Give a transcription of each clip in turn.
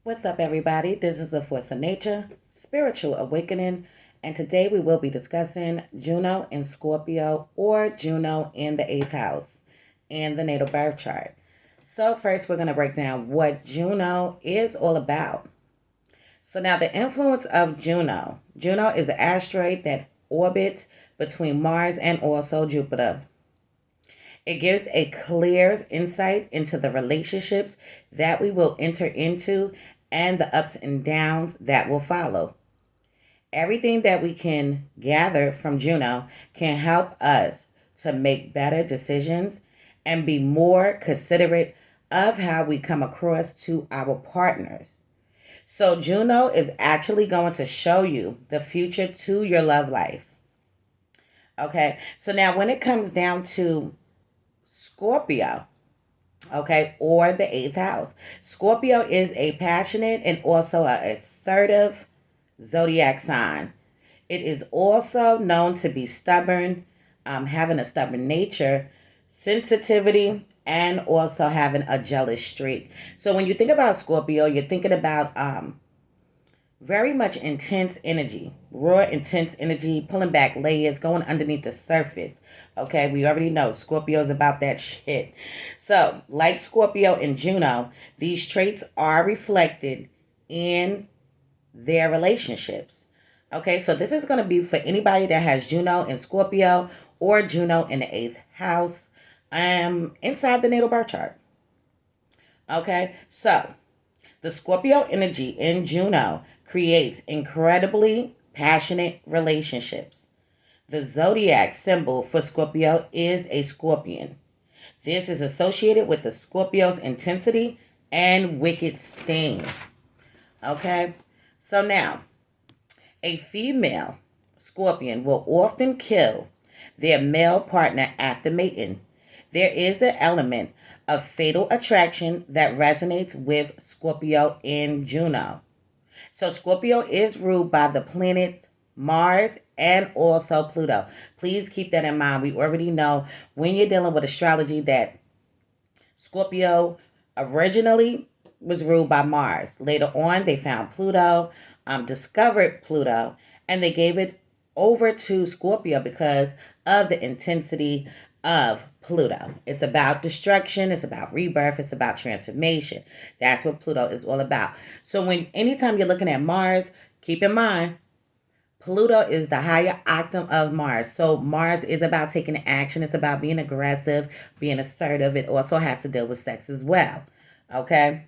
What's up, everybody? This is the Force of Nature, Spiritual Awakening, and today we will be discussing Juno in Scorpio or Juno in the 8th house in the natal birth chart. So, first, we're going to break down what Juno is all about. So, now the influence of Juno is an asteroid that orbits between Mars and also Jupiter. It gives a clear insight into the relationships that we will enter into and the ups and downs that will follow. Everything that we can gather from Juno can help us to make better decisions and be more considerate of how we come across to our partners. So, Juno is actually going to show you the future to your love life. Okay, so now when it comes down to Scorpio, okay, or the 8th house, Scorpio is a passionate and also an assertive zodiac sign. It is also known to be stubborn, having a stubborn nature, sensitivity, and also having a jealous streak. So when you think about Scorpio, you're thinking about very much intense energy, raw, intense energy, pulling back layers, going underneath the surface. Okay, we already know Scorpio's about that shit. So, like Scorpio and Juno, these traits are reflected in their relationships. Okay, so this is going to be for anybody that has Juno in Scorpio or Juno in the 8th house inside the natal birth chart. Okay, so the Scorpio energy in Juno creates incredibly passionate relationships. The zodiac symbol for Scorpio is a scorpion. This is associated with the Scorpio's intensity and wicked sting. Okay? So now, a female scorpion will often kill their male partner after mating. There is an element of fatal attraction that resonates with Scorpio in Juno. So Scorpio is ruled by the planets Mars and also Pluto. Please keep that in mind. We already know when you're dealing with astrology that Scorpio originally was ruled by Mars. Later on, they found Pluto, discovered Pluto, and they gave it over to Scorpio because of the intensity of Pluto. It's about destruction, it's about rebirth, it's about transformation. That's what Pluto is all about. So anytime you're looking at Mars, keep in mind Pluto is the higher octave of Mars. So Mars is about taking action. It's about being aggressive, being assertive. It also has to deal with sex as well. Okay?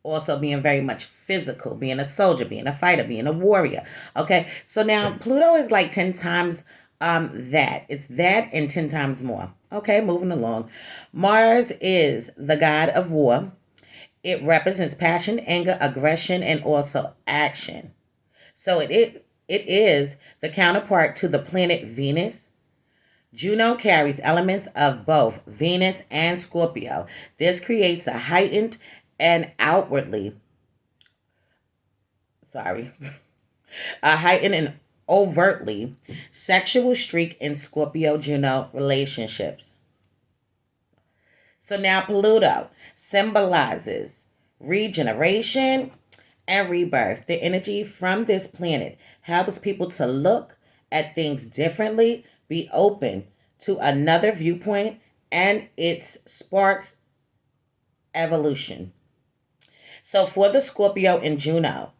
Also being very much physical, being a soldier, being a fighter, being a warrior. Okay? So now Pluto is like 10 times that. It's that and 10 times more. Okay, moving along. Mars is the god of war. It represents passion, anger, aggression, and also action. So it is the counterpart to the planet Venus. Juno carries elements of both Venus and Scorpio. This creates a heightened and a heightened and overtly sexual streak in Scorpio Juno relationships. So now Pluto symbolizes regeneration and rebirth. The energy from this planet helps people to look at things differently, be open to another viewpoint, and it sparks evolution. So for the Scorpio and Juno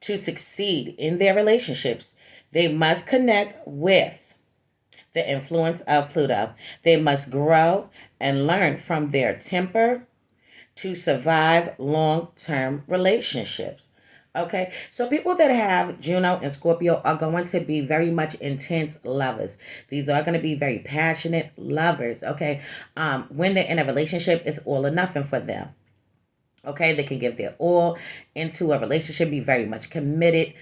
to succeed in their relationships, they must connect with the influence of Pluto. They must grow and learn from their temper to survive long-term relationships. Okay, so people that have Juno and Scorpio are going to be very much intense lovers. These are going to be very passionate lovers. Okay, when they're in a relationship, it's all or nothing for them. Okay, they can give their all into a relationship, be very much committed.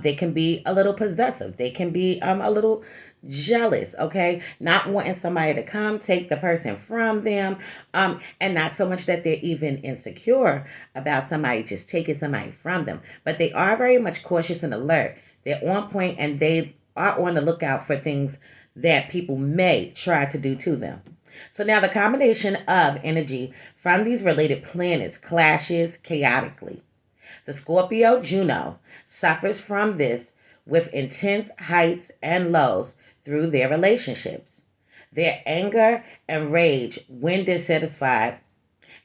They can be a little possessive. They can be a little jealous, okay? Not wanting somebody to come take the person from them, and not so much that they're even insecure about somebody just taking somebody from them, but they are very much cautious and alert. They're on point and they are on the lookout for things that people may try to do to them. So now the combination of energy from these related planets clashes chaotically. The Scorpio Juno suffers from this with intense heights and lows through their relationships. Their anger and rage, when dissatisfied,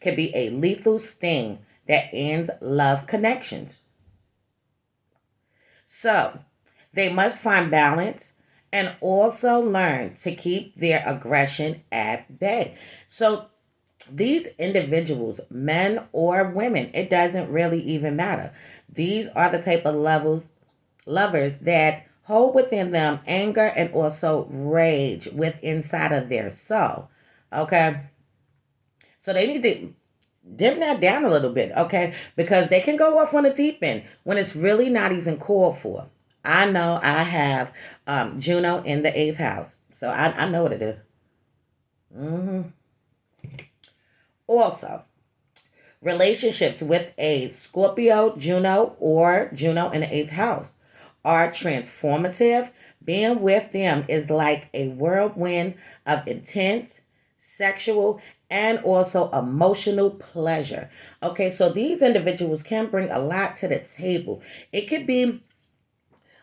can be a lethal sting that ends love connections. So, they must find balance and also learn to keep their aggression at bay. So, these individuals, men or women, it doesn't really even matter. These are the type of lovers that hold within them anger and also rage with inside of their soul. Okay? So they need to dim that down a little bit, okay? Because they can go off on a deep end when it's really not even called for. I know I have Juno in the eighth house, so I know what it is. Mm-hmm. Also, relationships with a Scorpio, Juno, or Juno in the eighth house are transformative. Being with them is like a whirlwind of intense sexual and also emotional pleasure. Okay, so these individuals can bring a lot to the table. It could be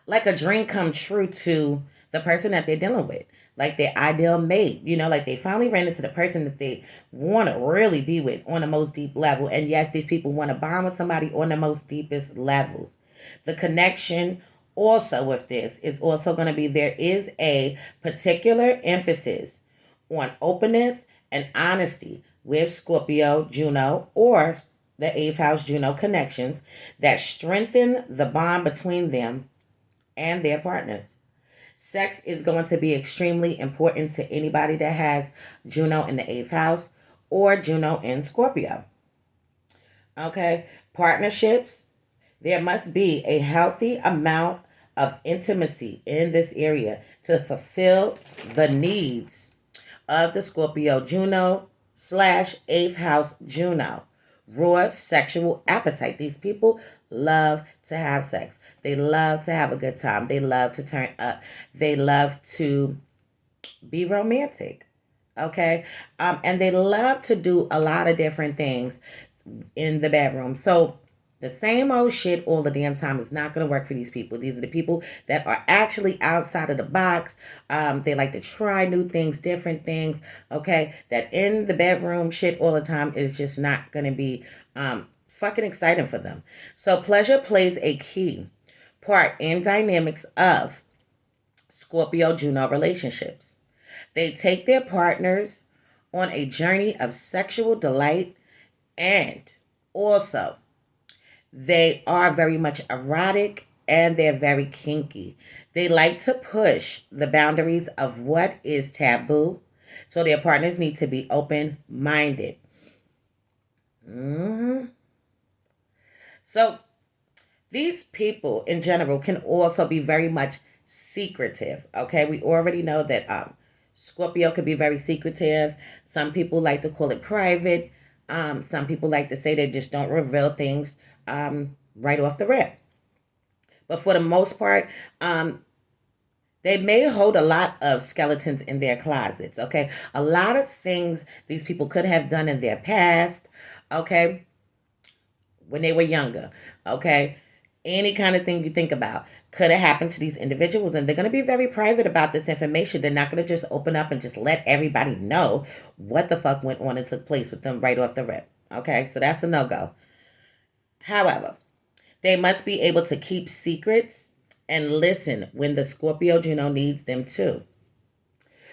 like a dream come true to the person that they're dealing with, like their ideal mate. Like they finally ran into the person that they want to really be with on the most deep level. And yes, these people want to bond with somebody on the most deepest levels. The connection also with this is also going to be, there is a particular emphasis on openness and honesty with Scorpio Juno or the eighth house Juno connections that strengthen the bond between them and their partners. Sex is going to be extremely important to anybody that has Juno in the eighth house or Juno in Scorpio. Okay, partnerships. There must be a healthy amount of intimacy in this area to fulfill the needs of the Scorpio Juno slash eighth house Juno. Raw sexual appetite. These people love to have sex. They love to have a good time. They love to turn up. They love to be romantic. Okay. And they love to do a lot of different things in the bedroom. So the same old shit all the damn time is not going to work for these people. These are the people that are actually outside of the box. They like to try new things, different things. Okay. That in the bedroom shit all the time is just not going to be fucking exciting for them. So pleasure plays a key part in dynamics of Scorpio Juno relationships. They take their partners on a journey of sexual delight, and also they are very much erotic and they're very kinky. They like to push the boundaries of what is taboo, so their partners need to be open minded. So these people in general can also be very much secretive. Okay, we already know that Scorpio could be very secretive. Some people like to call it private. Some people like to say they just don't reveal things right off the rip. But for the most part, they may hold a lot of skeletons in their closets. Okay, a lot of things these people could have done in their past. Okay, when they were younger. Okay, any kind of thing you think about could have happened to these individuals, and they're going to be very private about this information. They're not going to just open up and just let everybody know what the fuck went on and took place with them right off the rip. Okay, so that's a no-go. However, they must be able to keep secrets and listen when the Scorpio Juno needs them to.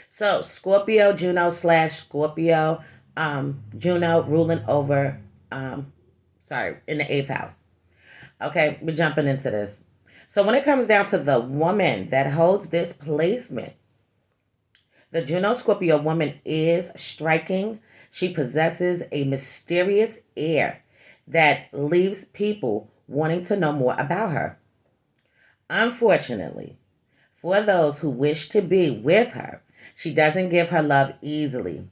So Scorpio Juno slash Scorpio Juno ruling over in the eighth house. Okay, we're jumping into this. So when it comes down to the woman that holds this placement, the Juno Scorpio woman is striking. She possesses a mysterious air that leaves people wanting to know more about her. Unfortunately, for those who wish to be with her, she doesn't give her love easily.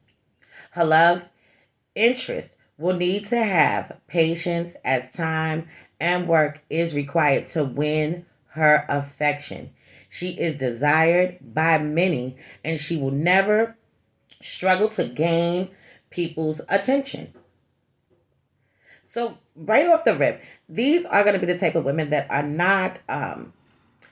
Her love interest will need to have patience as time and work is required to win her affection. She is desired by many and she will never struggle to gain people's attention. So right off the rip, these are going to be the type of women that are not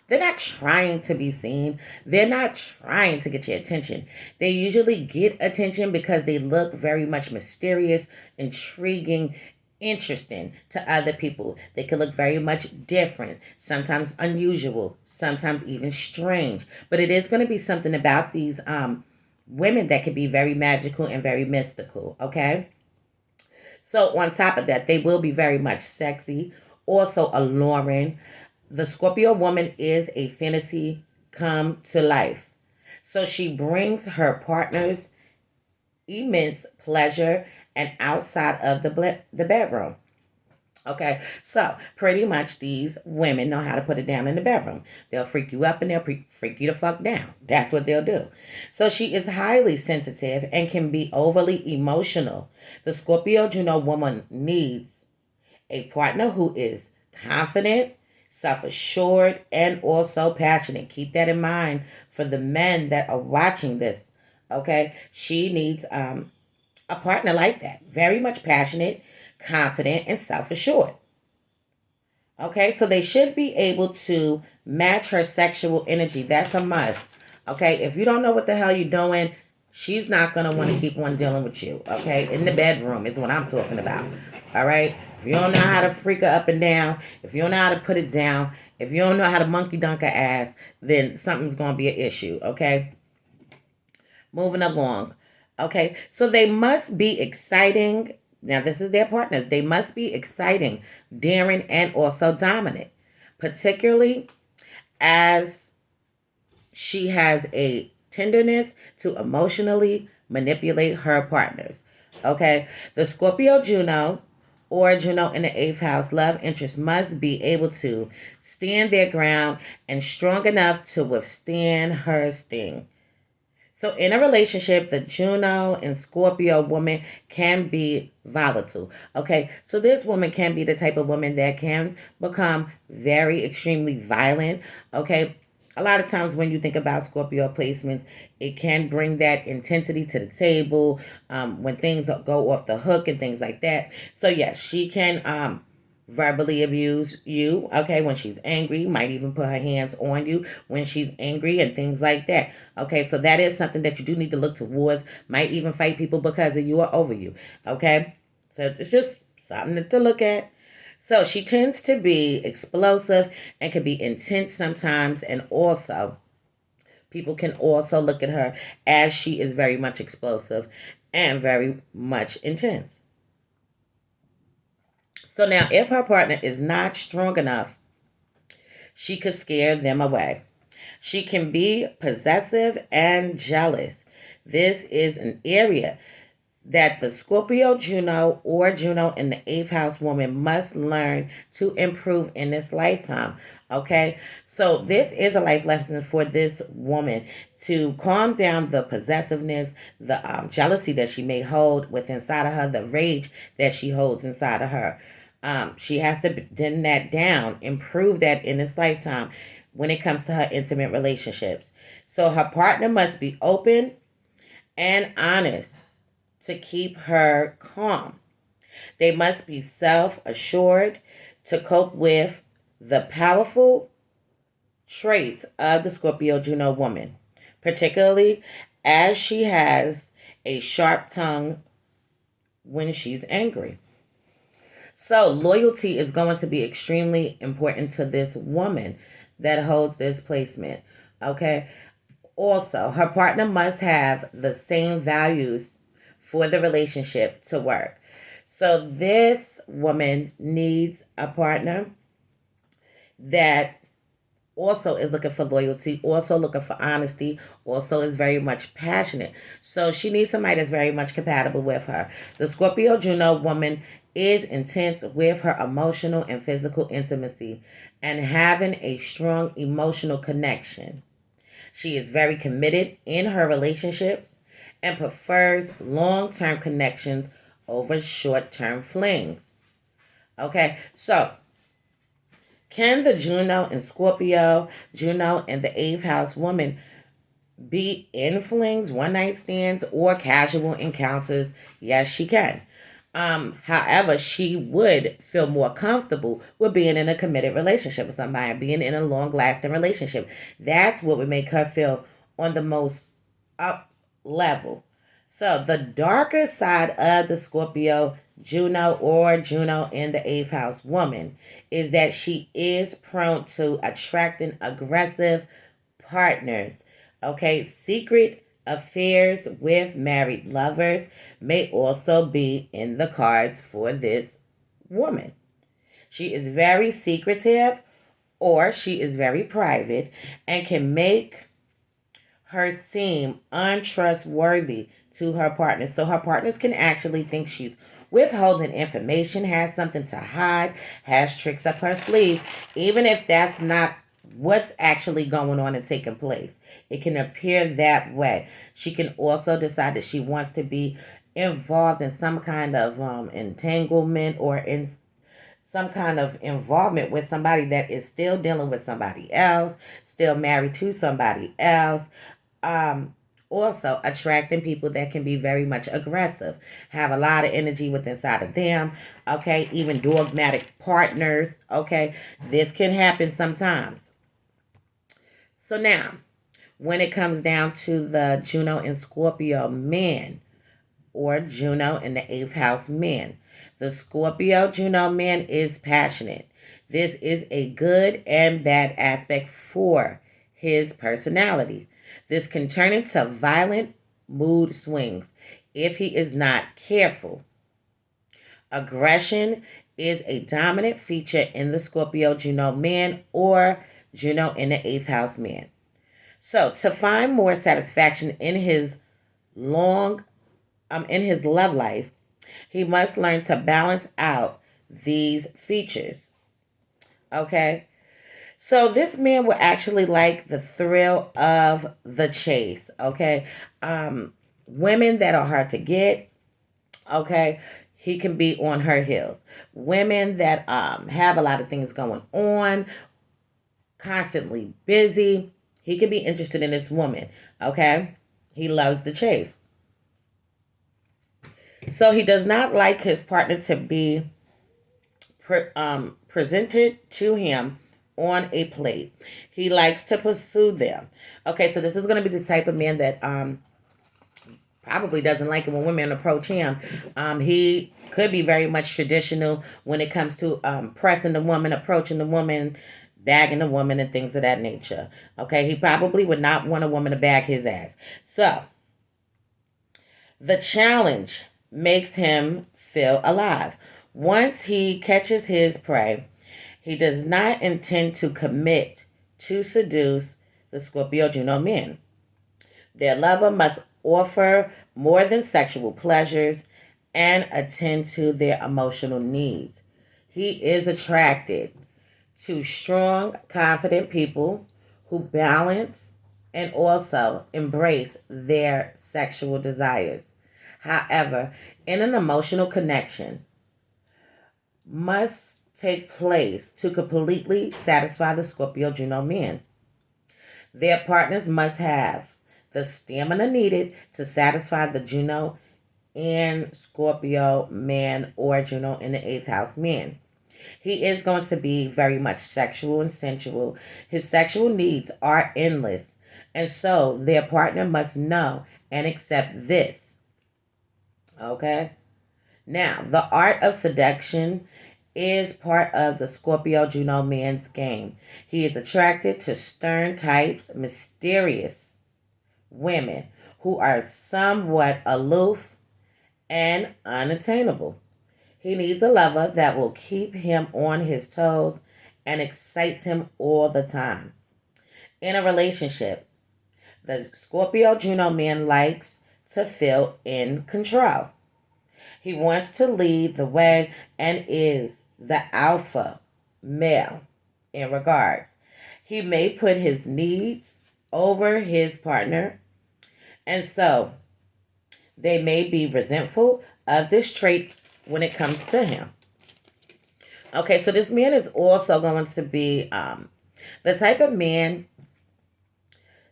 they're not trying to be seen. They're not trying to get your attention. They usually get attention because they look very much mysterious, intriguing, interesting to other people. They can look very much different, sometimes unusual, sometimes even strange. But it is going to be something about these women that can be very magical and very mystical, okay? So on top of that, they will be very much sexy, also alluring. The Scorpio woman is a fantasy come to life. So she brings her partners immense pleasure and outside of the bedroom. Okay, so pretty much these women know how to put it down in the bedroom. They'll freak you up and they'll freak you the fuck down. That's what they'll do. So she is highly sensitive and can be overly emotional. The Scorpio Juno woman needs a partner who is confident, self assured, and also passionate. Keep that in mind for the men that are watching this. Okay, she needs a partner like that, very much passionate, confident, and self assured. Okay, so they should be able to match her sexual energy. That's a must. Okay, if you don't know what the hell you're doing, she's not going to want to keep on dealing with you. Okay, in the bedroom is what I'm talking about. All right, if you don't know how to freak her up and down, if you don't know how to put it down, if you don't know how to monkey dunk her ass, then something's going to be an issue. Okay, moving along. Okay, so they must be exciting. Now, this is their partners. They must be exciting, daring, and also dominant, particularly as she has a tenderness to emotionally manipulate her partners. Okay, the Scorpio Juno or Juno in the eighth house love interest must be able to stand their ground and strong enough to withstand her sting. So in a relationship, the Juno and Scorpio woman can be volatile. Okay, so this woman can be the type of woman that can become very extremely violent. Okay, a lot of times when you think about Scorpio placements, it can bring that intensity to the table when things go off the hook and things like that. So yes, she can verbally abuse you, okay, when she's angry, might even put her hands on you when she's angry and things like that. Okay, so that is something that you do need to look towards, might even fight people because of you or over you. Okay, so it's just something to look at. So she tends to be explosive and can be intense sometimes, and also people can also look at her as she is very much explosive and very much intense. So now, if her partner is not strong enough, she could scare them away. She can be possessive and jealous. This is an area that the Scorpio Juno or Juno in the eighth house woman must learn to improve in this lifetime. Okay, so this is a life lesson for this woman to calm down the possessiveness, the jealousy that she may hold within inside of her, the rage that she holds inside of her. She has to dim that down, improve that in this lifetime when it comes to her intimate relationships. So her partner must be open and honest to keep her calm. They must be self assured to cope with the powerful traits of the Scorpio Juno woman, particularly as she has a sharp tongue when she's angry. So, loyalty is going to be extremely important to this woman that holds this placement. Okay. Also, her partner must have the same values for the relationship to work. So, this woman needs a partner that also is looking for loyalty, also looking for honesty, also is very much passionate. So she needs somebody that's very much compatible with her. The Scorpio Juno woman is intense with her emotional and physical intimacy and having a strong emotional connection. She is very committed in her relationships and prefers long term connections over short term flings. Okay, so can the Juno and Scorpio, Juno and the eighth house woman be in flings, one night stands, or casual encounters. Yes, she can. However, she would feel more comfortable with being in a committed relationship with somebody, being in a long lasting relationship. That's what would make her feel on the most up level. So the darker side of the Scorpio Juno or Juno in the eighth house woman is that she is prone to attracting aggressive partners. Okay, secret affairs with married lovers may also be in the cards for this woman. She is very secretive or she is very private and can make her seem untrustworthy to her partners. So her partners can actually think she's withholding information, has something to hide, has tricks up her sleeve, even if that's not what's actually going on and taking place. It can appear that way. She can also decide that she wants to be involved in some kind of entanglement or in some kind of involvement with somebody that is still dealing with somebody else, still married to somebody else. Um, Also attracting people that can be very much aggressive, have a lot of energy within inside of them. Okay, even dogmatic partners. Okay, this can happen sometimes. So now, when it comes down to the Juno and Scorpio men, or Juno in the eighth house men. The Scorpio Juno man is passionate. This is a good and bad aspect for his personality. This can turn into violent mood swings if he is not careful. Aggression is a dominant feature in the Scorpio Juno man or Juno in the eighth house man. So, to find more satisfaction long in his love life, he must learn to balance out these features. Okay? So this man will actually like the thrill of the chase. Okay? Women that are hard to get, okay, he can be on her heels. Women that have a lot of things going on, constantly busy, he can be interested in this woman. Okay? He loves the chase. So he does not like his partner to be presented to him on a plate. He likes to pursue them. Okay, so this is going to be the type of man that probably doesn't like it when women approach him. He could be very much traditional when it comes to pressing the woman, approaching the woman, bagging the woman, and things of that nature. Okay, he probably would not want a woman to bag his ass. So the challenge makes him feel alive. Once he catches his prey, he does not intend to commit to seduce the Scorpio Juno men. Their lover must offer more than sexual pleasures and attend to their emotional needs. He is attracted to strong, confident people who balance and also embrace their sexual desires. However, in an emotional connection must take place to completely satisfy the Scorpio Juno men. Their partners must have the stamina needed to satisfy the Juno and Scorpio man or Juno in the eighth house man. He is going to be very much sexual and sensual. His sexual needs are endless. And so their partner must know and accept this. Okay? Now, the art of seduction is part of the Scorpio Juno man's game. He is attracted to stern types, mysterious women who are somewhat aloof and unattainable. He needs a lover that will keep him on his toes and excites him all the time. In a relationship, the Scorpio Juno man likes to feel in control. He wants to lead the way and is the alpha male in regards. He may put his needs over his partner, and so they may be resentful of this trait when it comes to him. Okay, so this man is also going to be the type of man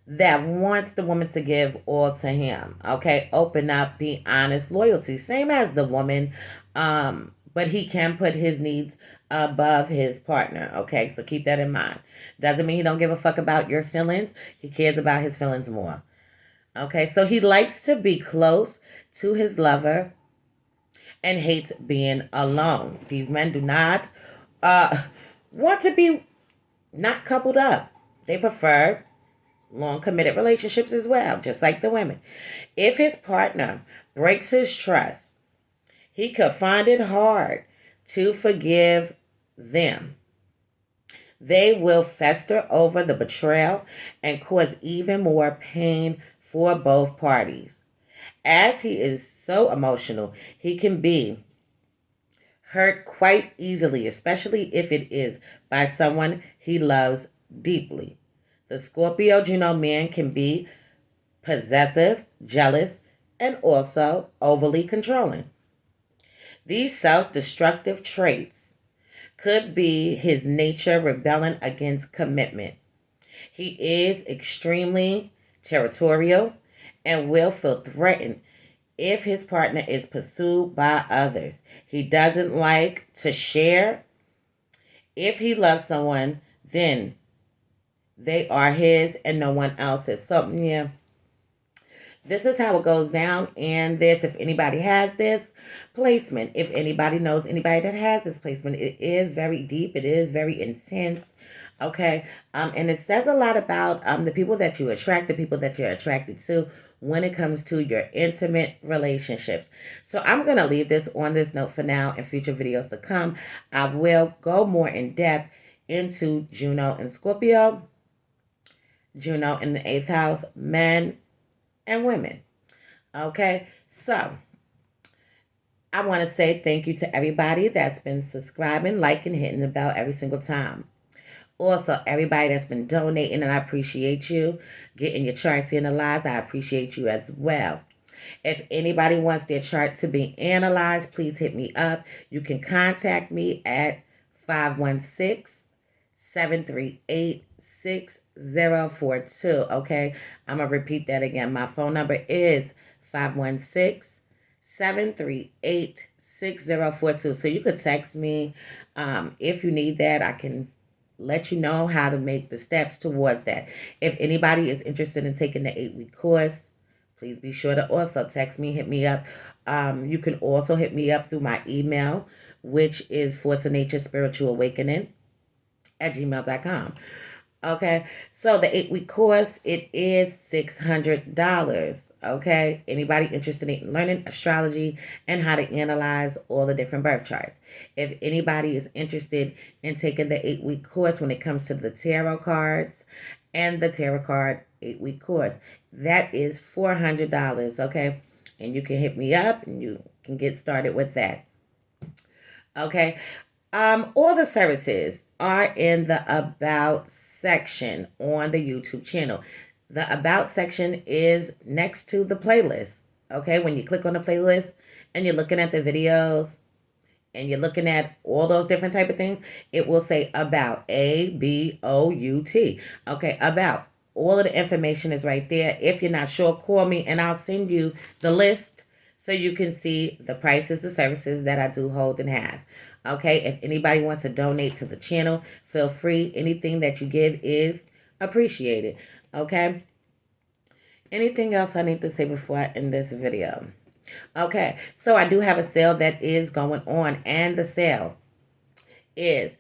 that wants the woman to give all to him. Okay, open up, be honest, loyalty, same as the woman. But he can put his needs above his partner. Okay, so keep that in mind. Doesn't mean he don't give a fuck about your feelings. He cares about his feelings more. Okay, so he likes to be close to his lover and hates being alone. These men do not want to be not coupled up. They prefer long committed relationships as well, just like the women. If his partner breaks his trust, he could find it hard to forgive them. They will fester over the betrayal and cause even more pain for both parties. As he is so emotional, he can be hurt quite easily, especially if it is by someone he loves deeply. The Scorpio Juno man can be possessive, jealous, and also overly controlling. These self destructive traits could be his nature rebelling against commitment. He is extremely territorial and will feel threatened if his partner is pursued by others. He doesn't like to share. If he loves someone, then they are his and no one else's. So, yeah, this is how it goes down. And this, if anybody has this placement, if anybody knows anybody that has this placement, it is very deep. It is very intense. Okay. And it says a lot about the people that you attract, the people that you're attracted to when it comes to your intimate relationships. So I'm going to leave this on this note for now. In future videos to come, I will go more in depth into Juno and Scorpio, Juno in the 8th house, men and women. Okay, so I want to say thank you to everybody that's been subscribing, liking, hitting the bell every single time. Also, everybody that's been donating, and I appreciate you. Getting your charts analyzed, I appreciate you as well. If anybody wants their chart to be analyzed, please hit me up. You can contact me at 516-738-6042. Okay, I'm going to repeat that again. My phone number is 516-738-6042. So you could text me if you need that. I can let you know how to make the steps towards that. If anybody is interested in taking the 8-week course, please be sure to also text me, hit me up. You can also hit me up through my email, which is Force of Nature Spiritual Awakening at gmail.com. Okay, so the 8-week course, it is $600. Okay, anybody interested in learning astrology and how to analyze all the different birth charts. If anybody is interested in taking the 8-week course when it comes to the tarot cards and the tarot card 8-week course, that is $400. Okay, and you can hit me up and you can get started with that. Okay, all the services are in the About section on the YouTube channel. The About section is next to the playlist. Okay, when you click on the playlist and you're looking at the videos and you're looking at all those different type of things, it will say About, ABOUT. Okay, About. All of the information is right there. If you're not sure, call me and I'll send you the list so you can see the prices, the services that I do hold and have. Okay, if anybody wants to donate to the channel, feel free. Anything that you give is appreciated. Okay, anything else I need to say before I end this video? Okay, so I do have a sale that is going on, and the sale is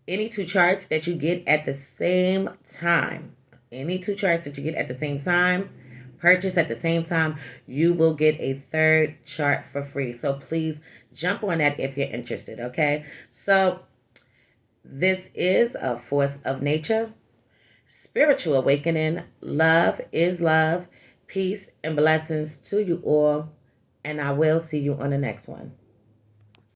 any 2 charts that you get at the same time. Any 2 charts that you get at the same time, purchase at the same time, you will get a 3rd chart for free. So please jump on that if you're interested, okay? So this is a Force of Nature, Spiritual Awakening. Love is love. Peace and blessings to you all. And I will see you on the next one.